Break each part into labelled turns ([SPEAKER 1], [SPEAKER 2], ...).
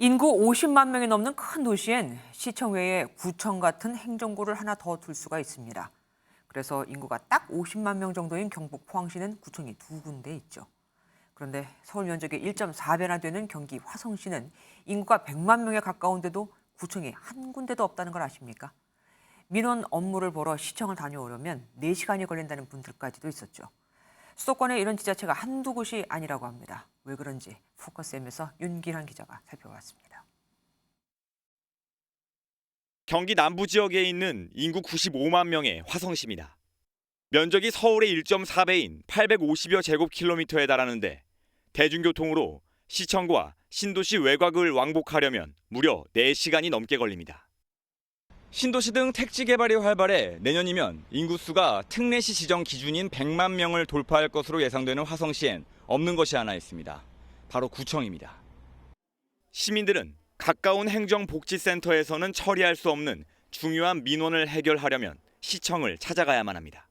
[SPEAKER 1] 인구 50만 명이 넘는 큰 도시엔 시청 외에 구청 같은 행정구를 하나 더 둘 수가 있습니다. 그래서 인구가 딱 50만 명 정도인 경북 포항시는 구청이 2군데 있죠. 그런데 서울 면적의 1.4배나 되는 경기 화성시는 인구가 100만 명에 가까운데도 구청이 한 군데도 없다는 걸 아십니까? 민원 업무를 보러 시청을 다녀오려면 4시간이 걸린다는 분들까지도 있었죠. 수도권에 이런 지자체가 한두 곳이 아니라고 합니다. 왜 그런지 포커스M에서 윤기란 기자가 살펴봤습니다.
[SPEAKER 2] 경기 남부 지역에 있는 인구 95만 명의 화성시입니다. 면적이 서울의 1.4배인 850여 제곱킬로미터에 달하는데 대중교통으로 시청과 신도시 외곽을 왕복하려면 무려 4시간이 넘게 걸립니다. 신도시 등 택지 개발이 활발해 내년이면 인구수가 특례시 지정 기준인 100만 명을 돌파할 것으로 예상되는 화성시엔 없는 것이 하나 있습니다. 바로 구청입니다. 시민들은 가까운 행정복지센터에서는 처리할 수 없는 중요한 민원을 해결하려면 시청을 찾아가야만 합니다.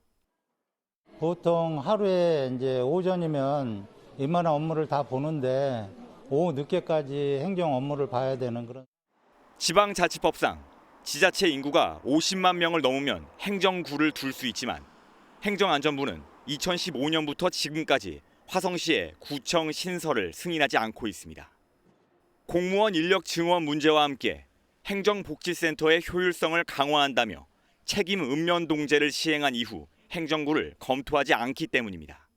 [SPEAKER 3] 보통 하루에 이제 오전이면 웬만한 업무를 다 보는데 오후 늦게까지 행정 업무를 봐야 되는 그런.
[SPEAKER 2] 지방자치법상 지자체 인구가 50만 명을 넘으면 행정구를 둘 수 있지만 행정안전부는 2015년부터 지금까지 화성시에 구청 신설을 승인하지 않고 있습니다. 공무원 인력 증원 문제와 함께 행정복지센터의 효율성을 강화한다며 책임 읍면동제를 시행한 이후 행정구를 검토하지 않기 때문입니다.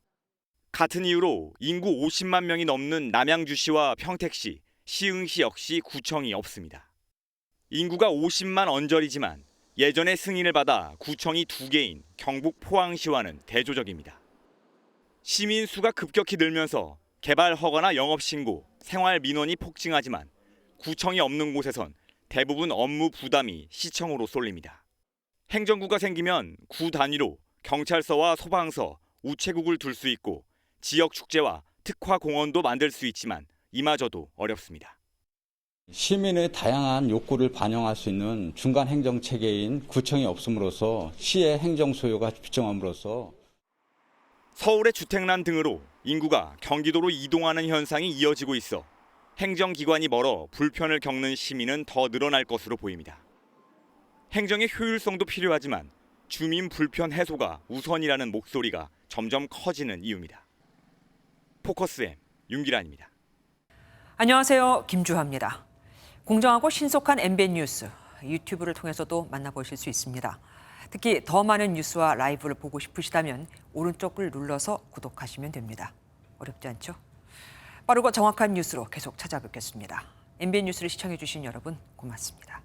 [SPEAKER 2] 같은 이유로 인구 50만 명이 넘는 남양주시와 평택시, 시흥시 역시 구청이 없습니다. 인구가 50만 언저리지만 예전에 승인을 받아 구청이 2개인 경북 포항시와는 대조적입니다. 시민 수가 급격히 늘면서 개발 허가나 영업 신고, 생활 민원이 폭증하지만 구청이 없는 곳에선 대부분 업무 부담이 시청으로 쏠립니다. 행정구가 생기면 구 단위로 경찰서와 소방서, 우체국을 둘 수 있고 지역 축제와 특화 공원도 만들 수 있지만 이마저도 어렵습니다.
[SPEAKER 4] 시민의 다양한 욕구를 반영할 수 있는 중간 행정 체계인 구청이 없음으로써 시의 행정 소요가 비정함으로써
[SPEAKER 2] 서울의 주택난 등으로 인구가 경기도로 이동하는 현상이 이어지고 있어 행정기관이 멀어 불편을 겪는 시민은 더 늘어날 것으로 보입니다. 행정의 효율성도 필요하지만 주민 불편 해소가 우선이라는 목소리가 점점 커지는 이유입니다. 포커스M 윤기란입니다.
[SPEAKER 1] 안녕하세요. 김주하입니다. 공정하고 신속한 MBN 뉴스, 유튜브를 통해서도 만나보실 수 있습니다. 특히 더 많은 뉴스와 라이브를 보고 싶으시다면 오른쪽을 눌러서 구독하시면 됩니다. 어렵지 않죠? 빠르고 정확한 뉴스로 계속 찾아뵙겠습니다. MBN 뉴스를 시청해주신 여러분 고맙습니다.